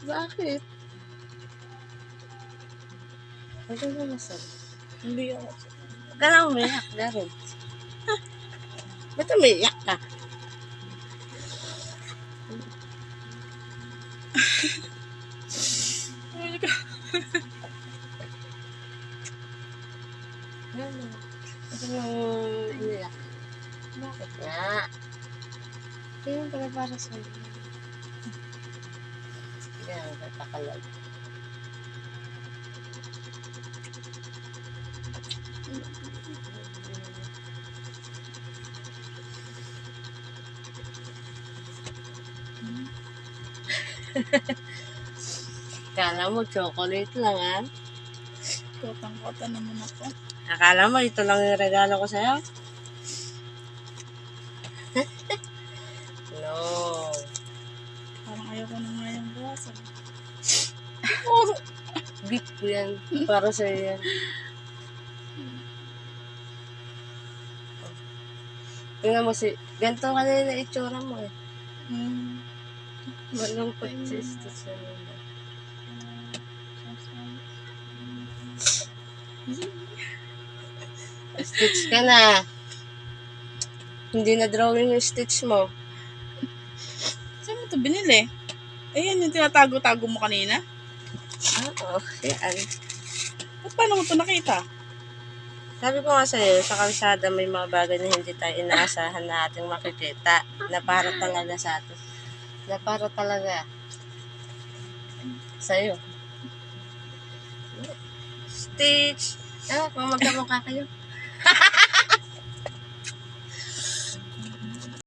Bakit? Ano na masarap? Hindi ako. Huwag ka na umiyak, Darren. Ba't umiyak ka? Ba't mo umiyak? Bakit nga? Ito yung pala para sa'yo. Yan, katakalag. Akala mo chocolate lang, ha? Kotang-kota naman ako. Akala mo ito lang yung regalo ko sa'yo? No. Parang ayoko na nga yung buwasan. Gift ko yan. Para sa'yo yan. Tingnan mo si... Ganito ka na yung itsura mo eh. Malungkot si Stitch na nila. Stitch ka na. Hindi na drawing yung Stitch mo. Saan mo ito binili? Ayan yung tinatago-tago mo kanina. Oo, yan. At paano mo ito nakita? Sabi ko nga sa'yo, sa kalsada may mga bagay na hindi tayo inaasahan na ating makikita. Na para talaga sa atin. Na para talaga sa'yo. Stitch! Ah, kung magkamukha kayo.